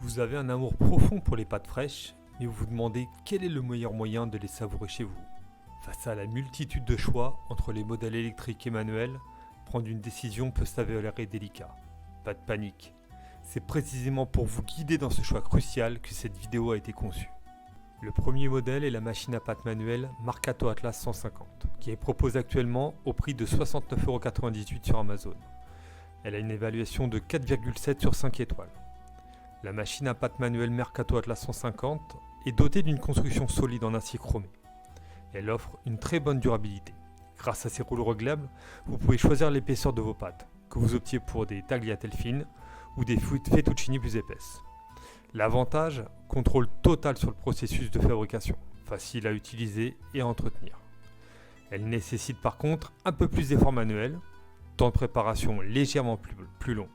Vous avez un amour profond pour les pâtes fraîches, mais vous vous demandez quel est le meilleur moyen de les savourer chez vous. Face à la multitude de choix entre les modèles électriques et manuels, prendre une décision peut s'avérer délicat. Pas de panique. C'est précisément pour vous guider dans ce choix crucial que cette vidéo a été conçue. Le premier modèle est la machine à pâte manuelle Marcato Atlas 150, qui est proposée actuellement au prix de 69,98€ sur Amazon. Elle a une évaluation de 4,7 sur 5 étoiles. La machine à pâte manuelle Marcato Atlas 150 est dotée d'une construction solide en acier chromé. Elle offre une très bonne durabilité. Grâce à ses rouleaux réglables, vous pouvez choisir l'épaisseur de vos pâtes, que vous optiez pour des tagliatelles fines ou des fettuccini plus épaisses. L'avantage, contrôle total sur le processus de fabrication, facile à utiliser et à entretenir. Elle nécessite par contre un peu plus d'efforts manuels, temps de préparation légèrement plus long.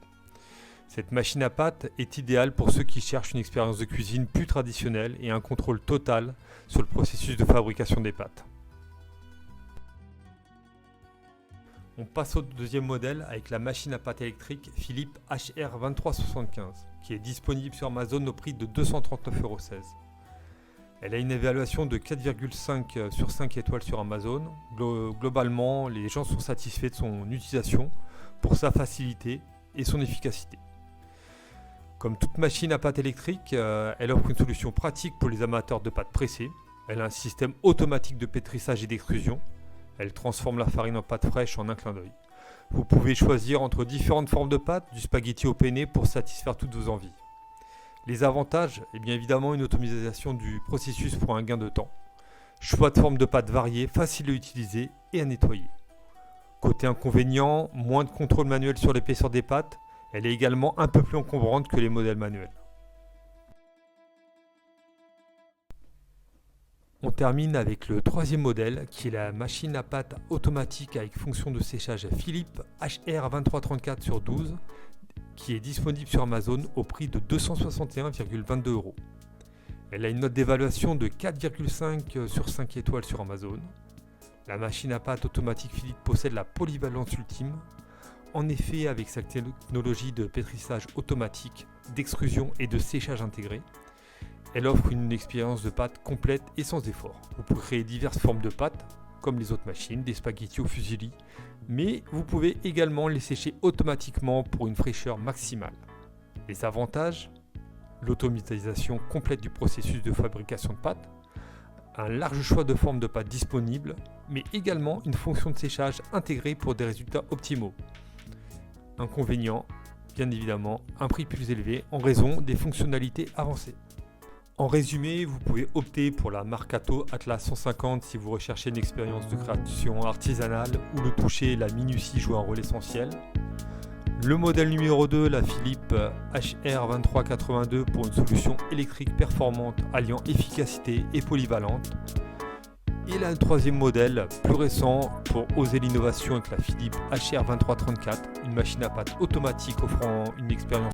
Cette machine à pâte est idéale pour ceux qui cherchent une expérience de cuisine plus traditionnelle et un contrôle total sur le processus de fabrication des pâtes. On passe au deuxième modèle avec la machine à pâte électrique Philips HR2375 qui est disponible sur Amazon au prix de 239,16€. Elle a une évaluation de 4,5 sur 5 étoiles sur Amazon. Globalement, les gens sont satisfaits de son utilisation pour sa facilité et son efficacité. Comme toute machine à pâte électrique, elle offre une solution pratique pour les amateurs de pâtes pressées. Elle a un système automatique de pétrissage et d'extrusion. Elle transforme la farine en pâte fraîche en un clin d'œil. Vous pouvez choisir entre différentes formes de pâtes, du spaghetti au penne pour satisfaire toutes vos envies. Les avantages, bien évidemment une automatisation du processus pour un gain de temps. Choix de formes de pâtes variées, faciles à utiliser et à nettoyer. Côté inconvénient, moins de contrôle manuel sur l'épaisseur des pâtes. Elle est également un peu plus encombrante que les modèles manuels. On termine avec le troisième modèle qui est la machine à pâte automatique avec fonction de séchage Philips HR2334/12 qui est disponible sur Amazon au prix de 261,22€. Elle a une note d'évaluation de 4,5 sur 5 étoiles sur Amazon. La machine à pâte automatique Philips possède la polyvalence ultime. En effet, avec sa technologie de pétrissage automatique, d'extrusion et de séchage intégré, elle offre une expérience de pâte complète et sans effort. Vous pouvez créer diverses formes de pâtes, comme les autres machines, des spaghettis au fusilli, mais vous pouvez également les sécher automatiquement pour une fraîcheur maximale. Les avantages, l'automatisation complète du processus de fabrication de pâtes, un large choix de formes de pâtes disponibles, mais également une fonction de séchage intégrée pour des résultats optimaux. Inconvénient, bien évidemment, un prix plus élevé en raison des fonctionnalités avancées. En résumé, vous pouvez opter pour la Marcato Atlas 150 si vous recherchez une expérience de création artisanale où le toucher et la minutie jouent un rôle essentiel. Le modèle numéro 2, la Philips HR2382 pour une solution électrique performante alliant efficacité et polyvalente. Et là, le troisième modèle, plus récent, pour oser l'innovation avec la Philips HR2334, une machine à pâte automatique offrant une expérience